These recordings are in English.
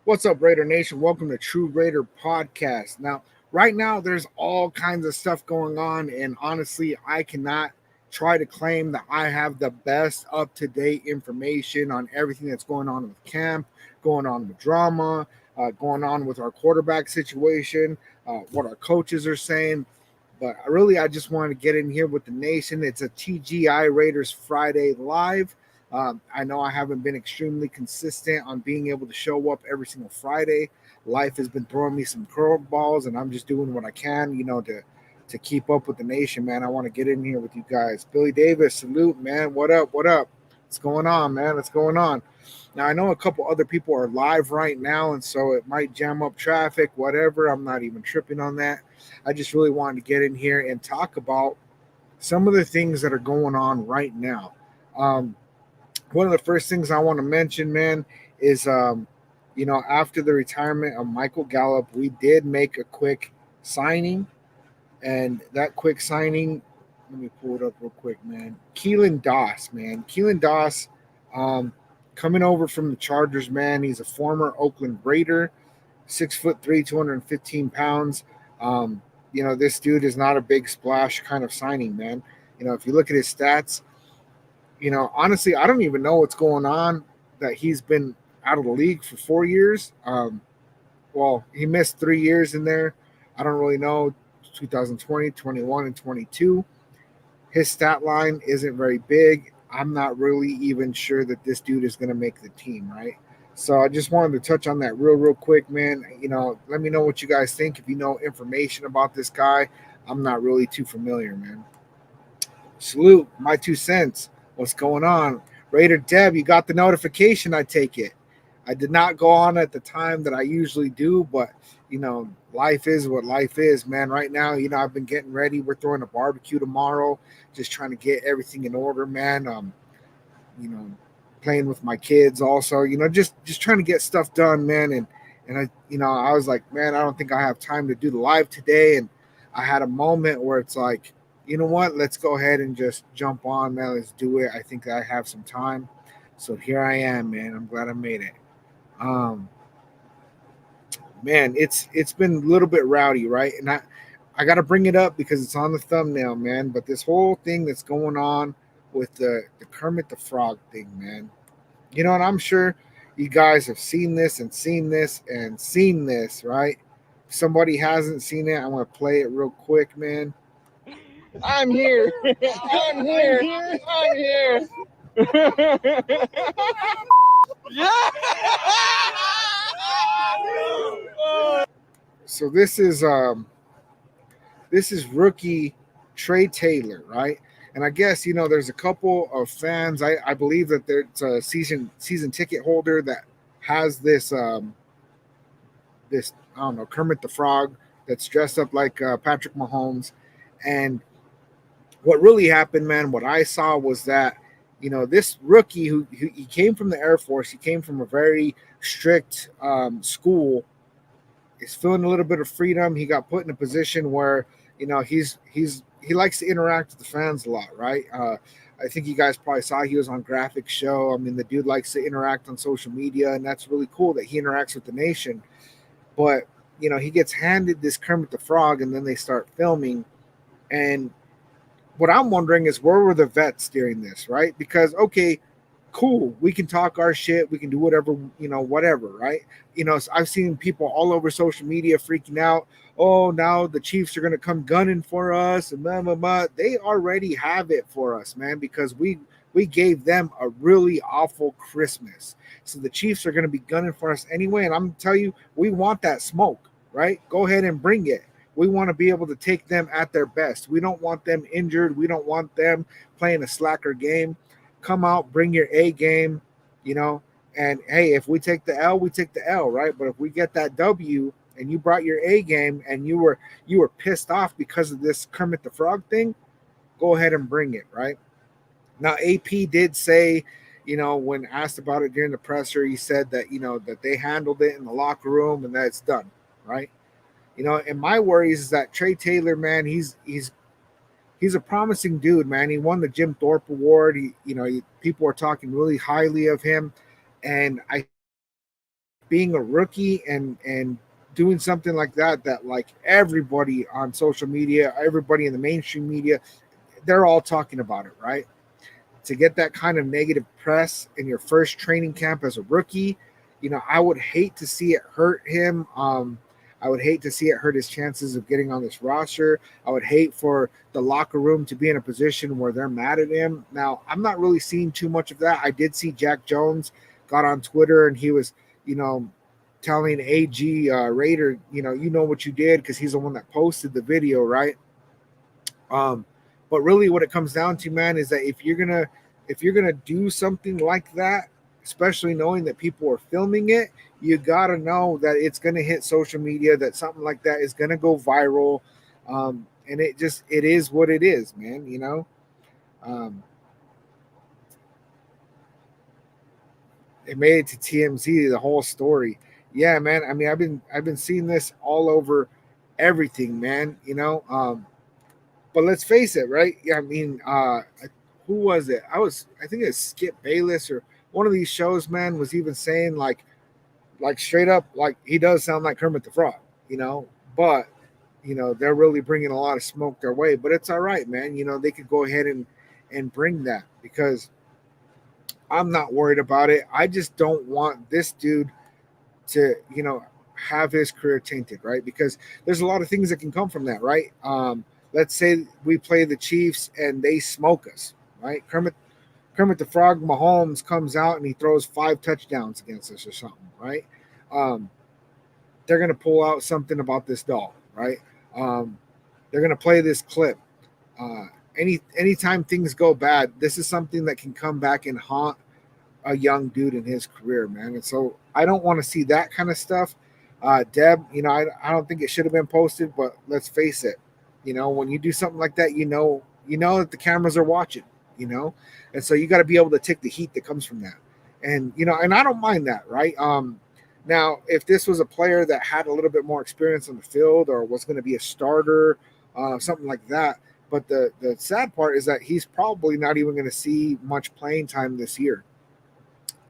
What's up, Raider Nation? Welcome to True Raider Podcast. Now, right now, there's all kinds of stuff going on, and honestly, I cannot try to claim that I have the best up to date information on everything that's going on with camp, going on with drama, going on with our quarterback situation, what our coaches are saying. But really, I just wanted to get in here with the nation. It's a TGI Raiders Friday Live. I know I haven't been extremely consistent on being able to show up every single Friday. Life has been throwing me some curveballs, and I'm just doing what I can, to keep up with the nation, man. I want to get in here with you guys. Billy Davis, salute, man. What up? What up? What's going on, man? What's going on? Now I know a couple other people are live right now, and so it might jam up traffic, whatever. I'm not even tripping on that. I just really wanted to get in here and talk about some of the things that are going on right now. Um, One of the first things I want to mention, man, is after the retirement of Michael Gallup, we did make a quick signing, and that quick signing, let me pull it up real quick, man. Keelan Doss, man, Keelan Doss, um, coming over from the Chargers, man. He's a former Oakland Raider, 6'3", 215 pounds. This dude is not a big splash kind of signing, man. If you look at his stats, honestly, I don't even know what's going on that he's been out of the league for 4 years. Well, he missed 3 years in there. I don't really know 2020, 21, and 22. His stat line isn't very big. I'm not really even sure that this dude is going to make the team, right? So I just wanted to touch on that real quick, man. Let me know what you guys think. If you know information about this guy, I'm not really too familiar, man. Salute, my 2 cents. What's going on? Raider Deb, you got the notification, I take it. I did not go on at the time that I usually do, but life is what life is, man. Right now, I've been getting ready. We're throwing a barbecue tomorrow, just trying to get everything in order, man. You know, Playing with my kids also, just trying to get stuff done, man. And I was like, man, I don't think I have time to do the live today. And I had a moment where it's like, you know what? Let's go ahead and just jump on, man. Let's do it. I think I have some time. So here I am, man. I'm glad I made it. Um, Man, it's been a little bit rowdy, right? And I got to bring it up because it's on the thumbnail, man. But this whole thing that's going on with the Kermit the Frog thing, man. And I'm sure you guys have seen this and seen this and seen this, right? If somebody hasn't seen it, I'm gonna play it real quick, man. I'm here. I'm here. I'm here. Yeah. So this is rookie Trey Taylor, right? And I guess there's a couple of fans. I believe that there's a season ticket holder that has this I don't know, Kermit the Frog that's dressed up like Patrick Mahomes. And what really happened, man, what I saw was that this rookie who he came from the Air Force, he came from a very strict school, is feeling a little bit of freedom. He got put in a position where he likes to interact with the fans a lot, right? I think you guys probably saw he was on Graphic Show. I mean, the dude likes to interact on social media, and that's really cool that he interacts with the nation. But he gets handed this Kermit the Frog, and then they start filming. And what I'm wondering is, where were the vets during this, right? Because okay, cool, we can talk our shit, we can do whatever, whatever, right? I've seen people all over social media freaking out. Oh, now the Chiefs are going to come gunning for us and blah blah blah. They already have it for us, man, because we gave them a really awful Christmas. So the Chiefs are going to be gunning for us anyway, and I'm going to tell you, we want that smoke, right? Go ahead and bring it. We want to be able to take them at their best. We don't want them injured. We don't want them playing a slacker game. Come out, bring your A game, you know. And hey, if we take the L, we take the L, right? But if we get that W and you brought your A game and you were pissed off because of this Kermit the Frog thing, go ahead and bring it, right? Now AP did say, when asked about it during the presser, he said that that they handled it in the locker room and that it's done, right? And my worries is that Trey Taylor, man, he's a promising dude, man. He won the Jim Thorpe Award. People are talking really highly of him, and I feel like being a rookie and doing something like that like everybody on social media, everybody in the mainstream media, they're all talking about it, right? To get that kind of negative press in your first training camp as a rookie, I would hate to see it hurt him. I would hate to see it hurt his chances of getting on this roster. I would hate for the locker room to be in a position where they're mad at him. Now, I'm not really seeing too much of that. I did see Jack Jones got on Twitter and he was, telling AG Raider, you know what you did, because he's the one that posted the video, right? Um, but really, what it comes down to, man, is that if you're gonna do something like that, especially knowing that people are filming it, you gotta know that it's gonna hit social media, that something like that is gonna go viral, and it is what it is, man. Um, it made it to TMZ, the whole story. Yeah, man. I mean, I've been seeing this all over everything, man. But let's face it, right? Yeah, I mean, who was it? I think it's Skip Bayless or one of these shows, man, was even saying like straight up, like he does sound like Kermit the Frog, but they're really bringing a lot of smoke their way. But it's all right, man. They could go ahead and bring that, because I'm not worried about it. I just don't want this dude to, have his career tainted, right? Because there's a lot of things that can come from that, right? Let's say we play the Chiefs and they smoke us, right? Kermit the Frog Mahomes comes out and he throws 5 touchdowns against us or something, right? Um, they're gonna pull out something about this doll, right? Um, they're gonna play this clip. Uh, anytime things go bad, this is something that can come back and haunt a young dude in his career, man. And so I don't want to see that kind of stuff. Deb, I don't think it should have been posted, but let's face it, when you do something like that, that the cameras are watching, and so you got to be able to take the heat that comes from that. And I don't mind that, right? Now, if this was a player that had a little bit more experience on the field or was going to be a starter, something like that. But the sad part is that he's probably not even going to see much playing time this year.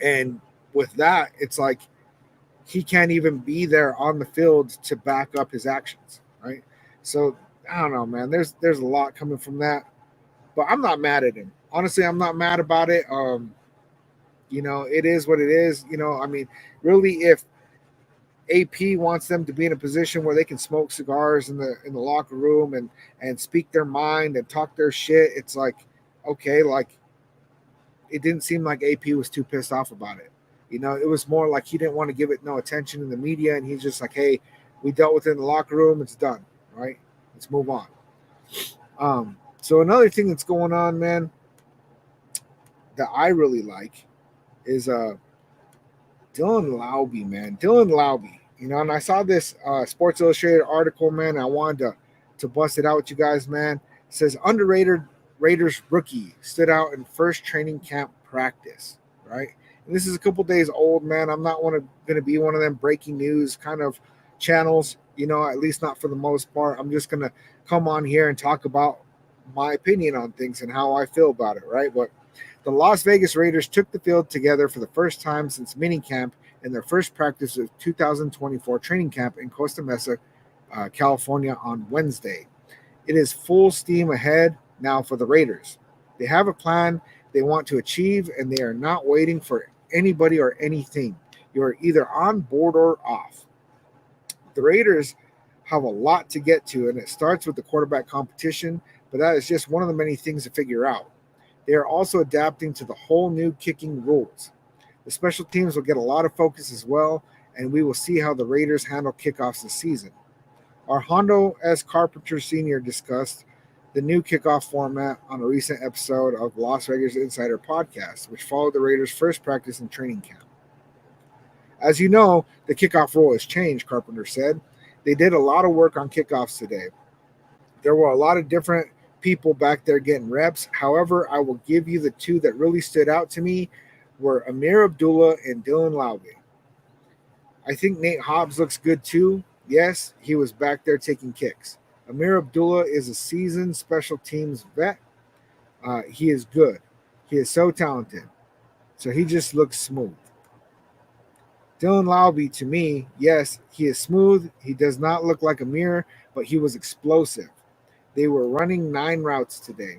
And with that, it's like he can't even be there on the field to back up his actions, right? So I don't know, man. There's a lot coming from that, but I'm not mad at him. Honestly, I'm not mad about it. It is what it is. I mean, really, if AP wants them to be in a position where they can smoke cigars in the locker room and speak their mind and talk their shit, it's like, okay, like it didn't seem like AP was too pissed off about it. It was more like he didn't want to give it no attention in the media, and he's just like, hey, we dealt with it in the locker room, it's done, right? Let's move on. So another thing that's going on, man, that I really like is Dylan Laube, man. Dylan Laube. And I saw this Sports Illustrated article, man. And I wanted to bust it out with you guys, man. It says underrated Raiders rookie stood out in first training camp practice, right? And this is a couple days old, man. I'm not going to be one of them breaking news kind of channels, at least not for the most part. I'm just going to come on here and talk about my opinion on things and how I feel about it, right? But the Las Vegas Raiders took the field together for the first time since minicamp in their first practice of 2024 training camp in Costa Mesa, California on Wednesday. It is full steam ahead now for the Raiders. They have a plan they want to achieve, and they are not waiting for anybody or anything. You are either on board or off. The Raiders have a lot to get to, and it starts with the quarterback competition, but that is just one of the many things to figure out. They are also adapting to the whole new kicking rules. The special teams will get a lot of focus as well, and we will see how the Raiders handle kickoffs this season. Armando S. Carpenter Sr. discussed the new kickoff format on a recent episode of Las Vegas Insider podcast, which followed the Raiders' first practice in training camp. As you know, the kickoff rule has changed, Carpenter said. They did a lot of work on kickoffs today. There were a lot of different people back there getting reps. However, I will give you the two that really stood out to me were Amir Abdullah and Dylan Laube. I think Nate Hobbs looks good too. Yes, he was back there taking kicks. Amir Abdullah is a seasoned special teams vet. He is good. He is so talented. So he just looks smooth. Dylan Lowby, to me, yes, he is smooth. He does not look like a mirror, but he was explosive. They were running 9 routes today,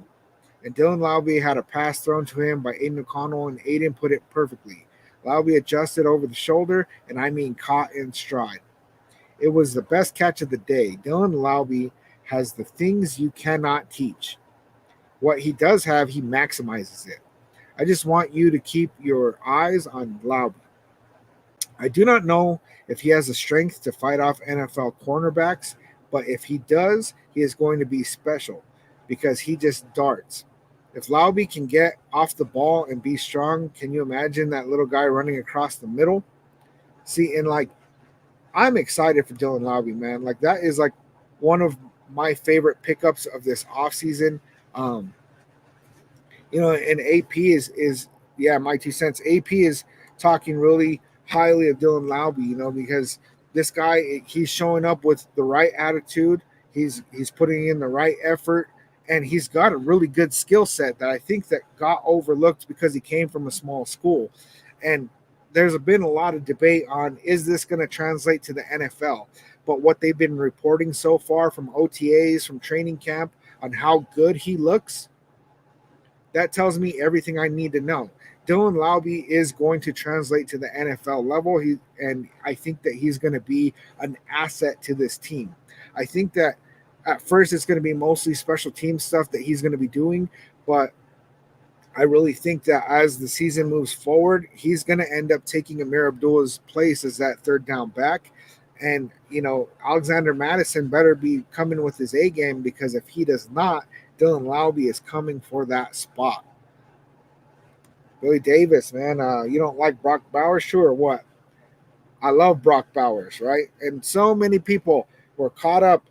and Dylan Lowby had a pass thrown to him by Aiden O'Connell, and Aiden put it perfectly. Lowby adjusted over the shoulder, and I mean caught in stride. It was the best catch of the day. Dylan Lowby has the things you cannot teach. What he does have, he maximizes it. I just want you to keep your eyes on Lowby. I do not know if he has the strength to fight off NFL cornerbacks, but if he does, he is going to be special because he just darts. If Lowby can get off the ball and be strong, can you imagine that little guy running across the middle? See, and like I'm excited for Dylan Lowby, man. Like that is like one of my favorite pickups of this offseason. Um, and AP is yeah, my 2 cents. AP is talking really highly of Dylan Lowby, because this guy he's showing up with the right attitude. He's putting in the right effort, and he's got a really good skill set that I think that got overlooked because he came from a small school. And there's been a lot of debate on is this going to translate to the NFL. But what they've been reporting so far from OTAs, from training camp, on how good he looks, that tells me everything I need to know. Dylan Lowby is going to translate to the NFL level. And I think that he's going to be an asset to this team. I think that at first it's going to be mostly special team stuff that he's going to be doing, but I really think that as the season moves forward, he's going to end up taking Amir Abdullah's place as that third down back. And, Alexander Madison better be coming with his A game, because if he does not, Dylan Lowby is coming for that spot. Billy Davis, man, you don't like Brock Bowers? Sure, what? I love Brock Bowers, right? And so many people were caught up.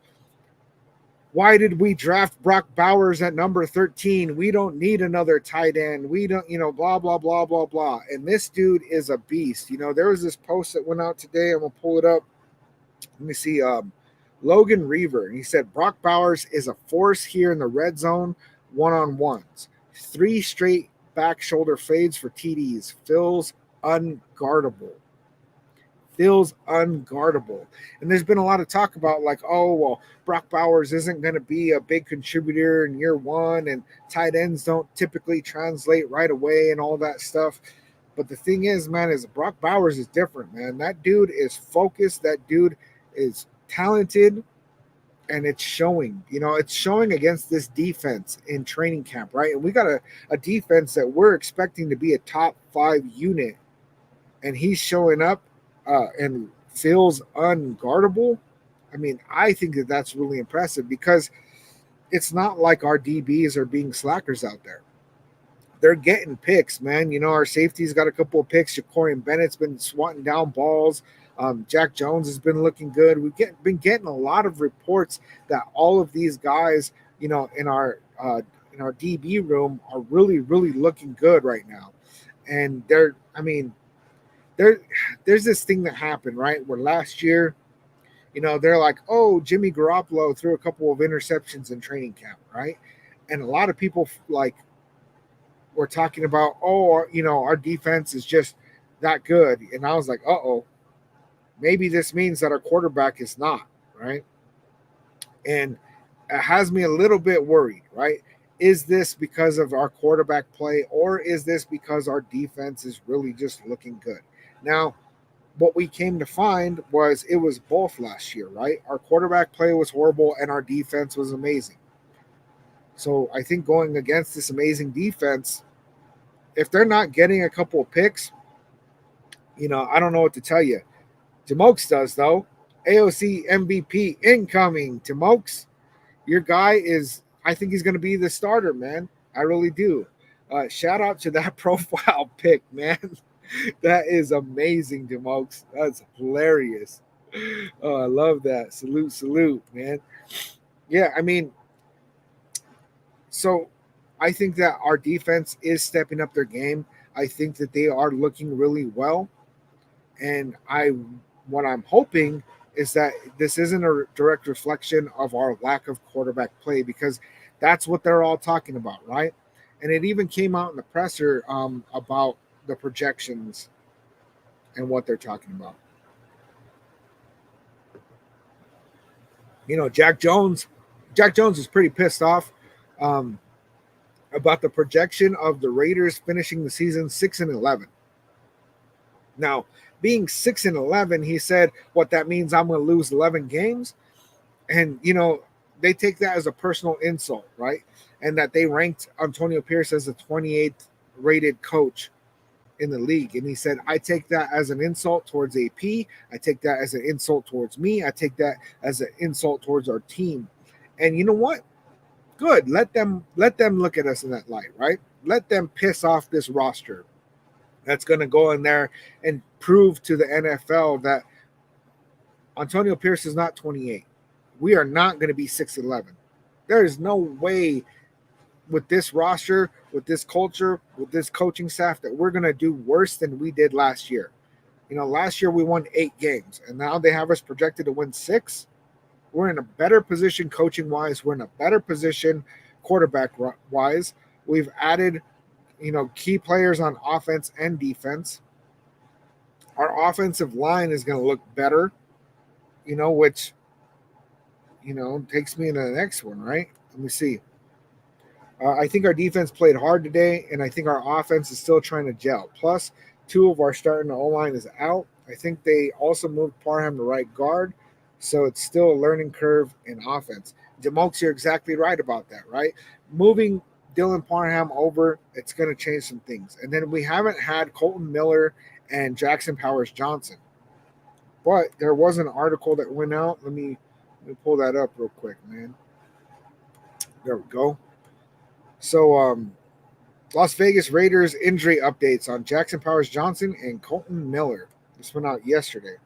Why did we draft Brock Bowers at number 13? We don't need another tight end. We don't, blah, blah, blah, blah, blah. And this dude is a beast. There was this post that went out today. I'm going to pull it up. Let me see. Logan Reaver. He said, Brock Bowers is a force here in the red zone, one-on-ones. 3 straight back shoulder fades for TDs. Feels unguardable. And there's been a lot of talk about like, oh, well, Brock Bowers isn't going to be a big contributor in year one, and tight ends don't typically translate right away and all that stuff. But the thing is, man, is Brock Bowers is different, man. That dude is focused. That dude is talented, and it's showing. It's showing against this defense in training camp, right? And we got a defense that we're expecting to be a top 5 unit, and he's showing up and feels unguardable. I mean, I think that that's really impressive, because it's not like our DBs are being slackers out there. They're getting picks, man. Our safety's got a couple of picks. Jacorian Bennett's been swatting down balls. Jack Jones has been looking good. We've been getting a lot of reports that all of these guys, in our DB room are really, really looking good right now. And there's this thing that happened, right? Where last year, they're like, oh, Jimmy Garoppolo threw a couple of interceptions in training camp, right? And a lot of people like were talking about, oh, our defense is just that good. And I was like, uh-oh, maybe this means that our quarterback is not, right? And it has me a little bit worried, right? Is this because of our quarterback play, or is this because our defense is really just looking good? Now, what we came to find was it was both last year, right? Our quarterback play was horrible and our defense was amazing. So I think going against this amazing defense, if they're not getting a couple of picks, I don't know what to tell you. Jamokes does, though. AOC MVP incoming. Jamokes, your guy I think he's going to be the starter, man. I really do. Shout out to that profile pic, man. That is amazing, Jamokes. That's hilarious. Oh, I love that. Salute, man. Yeah, I mean, so I think that our defense is stepping up their game. I think that they are looking really well. And what I'm hoping is that this isn't a direct reflection of our lack of quarterback play, because that's what they're all talking about, right? And it even came out in the presser about the projections and what they're talking about. You know, Jack Jones is pretty pissed off um, about the projection of the Raiders finishing the season 6-11. Now, being 6-11, he said, "What that means? I'm going to lose 11 games." And they take that as a personal insult, right? And that they ranked Antonio Pierce as the 28th rated coach in the league. And he said, "I take that as an insult towards AP. I take that as an insult towards me. I take that as an insult towards our team." And you know what? Good. Let them look at us in that light, right? Let them piss off this roster that's going to go in there and prove to the NFL that Antonio Pierce is not 28. We are not going to be 6-11. There is no way with this roster, with this culture, with this coaching staff that we're going to do worse than we did last year. Last year we won 8 games, and now they have us projected to win 6. We're in a better position coaching wise. We're in a better position quarterback wise. We've added, key players on offense and defense. Our offensive line is going to look better, which, takes me into the next one, right? Let me see. I think our defense played hard today, and I think our offense is still trying to gel. Plus, 2 of our starting O-line is out. I think they also moved Parham to right guard, so it's still a learning curve in offense. Jamokes, you're exactly right about that, right? Moving Dylan Parham over, it's going to change some things. And then we haven't had Colton Miller and Jackson Powers Johnson. But there was an article that went out. Let me pull that up real quick, man. There we go. So, Las Vegas Raiders injury updates on Jackson Powers Johnson and Colton Miller. This went out yesterday.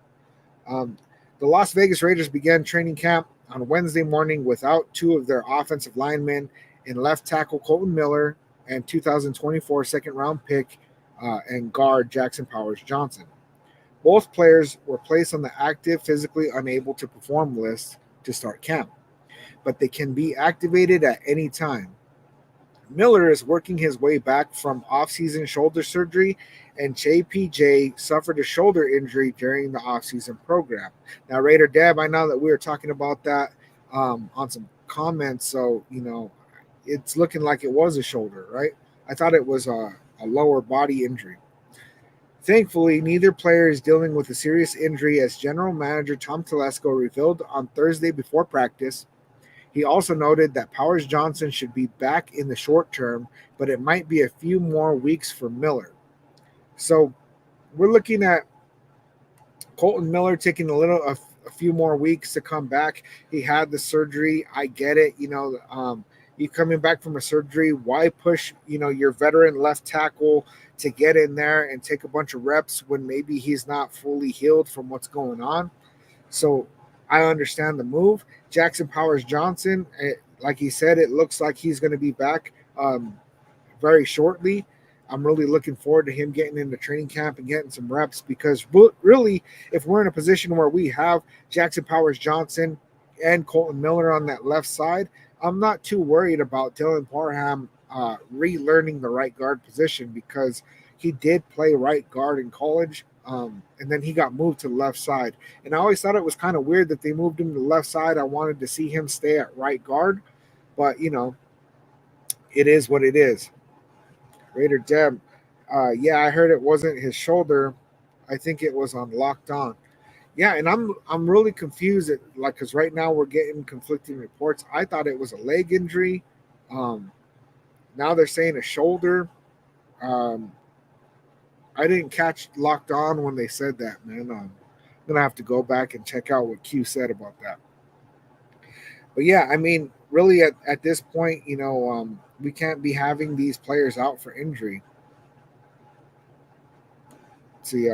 The Las Vegas Raiders began training camp on Wednesday morning without 2 of their offensive linemen in left tackle Colton Miller and 2024 second-round pick and guard Jackson Powers Johnson. Both players were placed on the active, physically unable to perform list to start camp, but they can be activated at any time. Miller is working his way back from off-season shoulder surgery, and JPJ suffered a shoulder injury during the off-season program. Now, Raider Deb, I know that we were talking about that on some comments, so, it's looking like it was a shoulder, right? I thought it was a lower body injury. Thankfully, neither player is dealing with a serious injury, as General Manager Tom Telesco revealed on Thursday before practice. He also noted that Powers Johnson should be back in the short term, but it might be a few more weeks for Miller. So we're looking at Colton Miller taking a few more weeks to come back. He had the surgery. I get it. You coming back from a surgery, why push, your veteran left tackle to get in there and take a bunch of reps when maybe he's not fully healed from what's going on? So I understand the move. Jackson Powers Johnson, like he said, it looks like he's going to be back very shortly. I'm really looking forward to him getting into training camp and getting some reps, because really, if we're in a position where we have Jackson Powers Johnson and Colton Miller on that left side, I'm not too worried about Dylan Parham relearning the right guard position, because he did play right guard in college. And then he got moved to the left side. And I always thought it was kind of weird that they moved him to the left side. I wanted to see him stay at right guard. But, it is what it is. Raider Deb, yeah, I heard it wasn't his shoulder. I think it was on Locked On. Yeah, and I'm really confused, because right now we're getting conflicting reports. I thought it was a leg injury. Now they're saying a shoulder. I didn't catch Locked On when they said that, man. I'm gonna have to go back and check out what Q said about that. But yeah, I mean, really at this point, we can't be having these players out for injury. See,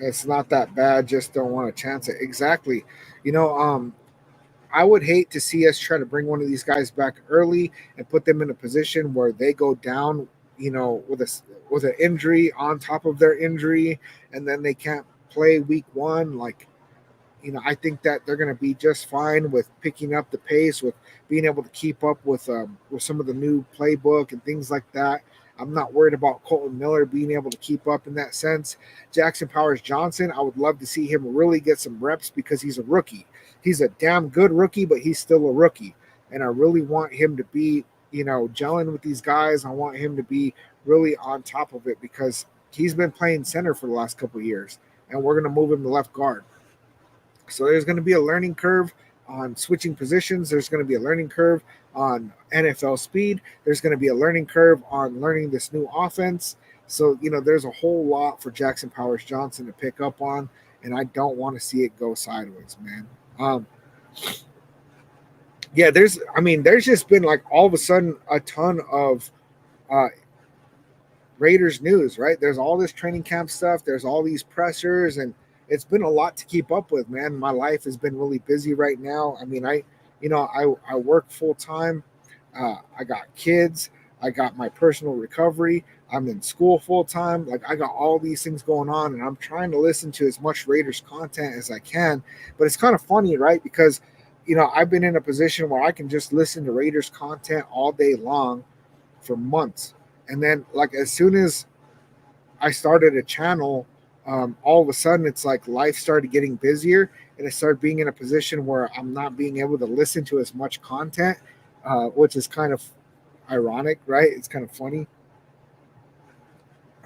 it's not that bad. Just don't want to chance it. Exactly. I would hate to see us try to bring one of these guys back early and put them in a position where they go down, with an injury on top of their injury, and then they can't play week 1. I think that they're going to be just fine with picking up the pace, with being able to keep up with some of the new playbook and things like that. I'm not worried about Colton Miller being able to keep up in that sense. Jackson Powers Johnson, I would love to see him really get some reps because he's a rookie. He's a damn good rookie, but he's still a rookie. And I really want him to be, gelling with these guys. I want him to be really on top of it because he's been playing center for the last couple of years, and we're going to move him to left guard. So there's going to be a learning curve on switching positions. There's going to be a learning curve on NFL speed. There's going to be a learning curve on learning this new offense. So, there's a whole lot for Jackson Powers Johnson to pick up on, and I don't want to see it go sideways, man. Yeah, there's just been like all of a sudden a ton of uh, Raiders news, right? There's all this training camp stuff. There's all these pressers, and it's been a lot to keep up with, man. My life has been really busy right now. I mean, I work full time. I got kids. I got my personal recovery. I'm in school full time. Like I got all these things going on, and I'm trying to listen to as much Raiders content as I can. But it's kind of funny, right? Because I've been in a position where I can just listen to Raiders content all day long for months. And then, like, as soon as I started a channel, all of a sudden it's like life started getting busier, and I started being in a position where I'm not being able to listen to as much content, which is kind of ironic, right? It's kind of funny.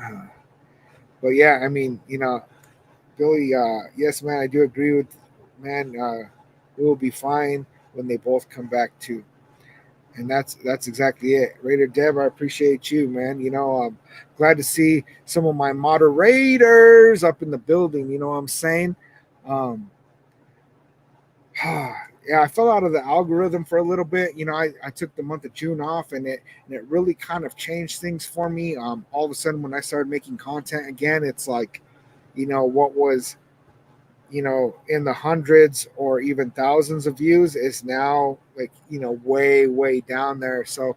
Uh, but yeah, I mean, Billy, yes, man, I do agree with, man, we will be fine when they both come back too. And that's exactly it. Raider Deb, I appreciate you, man. I'm glad to see some of my moderators up in the building. You know what I'm saying? Um, yeah, I fell out of the algorithm for a little bit. I took the month of June off, and it really kind of changed things for me. All of a sudden, when I started making content again, it's like, what was in the hundreds or even thousands of views is now like, way, way down there. So,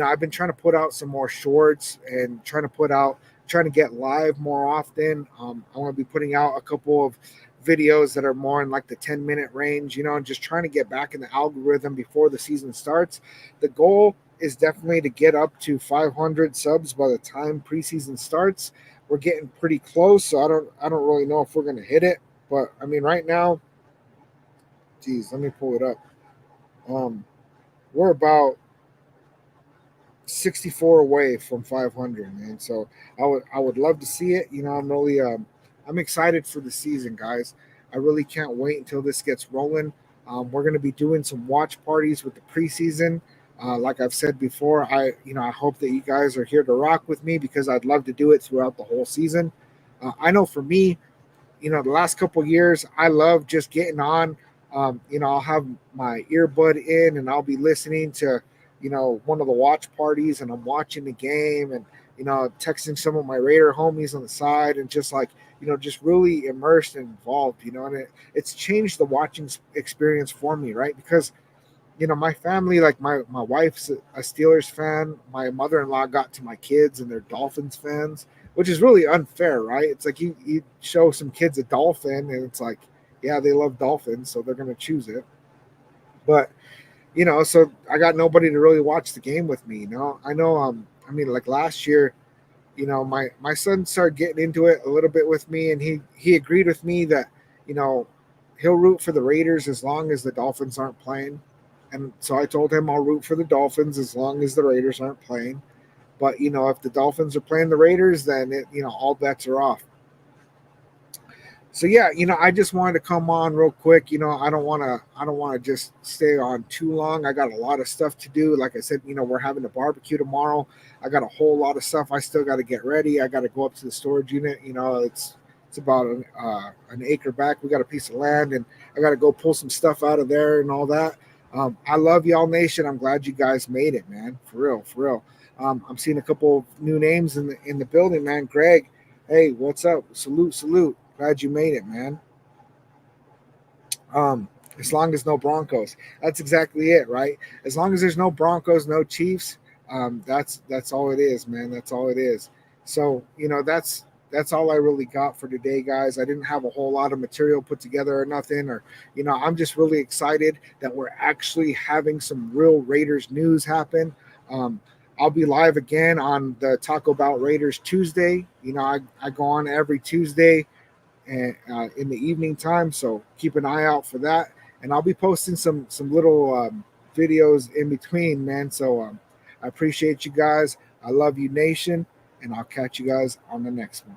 I've been trying to put out some more shorts and trying to get live more often. I want to be putting out a couple of videos that are more in like the 10-minute range, and just trying to get back in the algorithm before the season starts. The goal is definitely to get up to 500 subs by the time preseason starts. We're getting pretty close, so I don't really know if we're going to hit it. But I mean, right now, geez, let me pull it up. Um, we're about 64 away from 500, man. So I would love to see it. I'm excited for the season, guys. I really can't wait until this gets rolling. We're going to be doing some watch parties with the preseason. Like I've said before, I hope that you guys are here to rock with me because I'd love to do it throughout the whole season. I know for me, the last couple of years, I love just getting on. I'll have my earbud in and I'll be listening to, one of the watch parties, and I'm watching the game, and, texting some of my Raider homies on the side, and just like, just really immersed and involved, and it's changed the watching experience for me, right? Because my family, like my wife's a Steelers fan. My mother-in-law got to my kids and they're Dolphins fans, which is really unfair, right? It's like you show some kids a dolphin and it's like, yeah, they love dolphins, so they're going to choose it. But so I got nobody to really watch the game with me. I know. I mean, like last year, my son started getting into it a little bit with me, and he agreed with me that you know he'll root for the Raiders as long as the Dolphins aren't playing. And so I told him I'll root for the Dolphins as long as the Raiders aren't playing. But if the Dolphins are playing the Raiders, then all bets are off. So yeah, I just wanted to come on real quick. I don't want to just stay on too long. I got a lot of stuff to do. Like I said, we're having a barbecue tomorrow. I got a whole lot of stuff I still got to get ready. I got to go up to the storage unit. It's about an acre back. We got a piece of land, and I got to go pull some stuff out of there and all that. I love y'all nation. I'm glad you guys made it, man. For real, for real. I'm seeing a couple of new names in the building, man. Greg, hey, what's up? Salute, salute. Glad you made it, man. As long as no Broncos, that's exactly it, right? As long as there's no Broncos, no Chiefs, that's all it is, man. That's all it is. So that's all I really got for today, guys. I didn't have a whole lot of material put together or nothing, or I'm just really excited that we're actually having some real Raiders news happen. Um, I'll be live again on the Taco Bell Raiders Tuesday. You know, I go on every Tuesday and in the evening time, so keep an eye out for that. And I'll be posting some little videos in between, man. So I appreciate you guys. I love you, nation, and I'll catch you guys on the next one.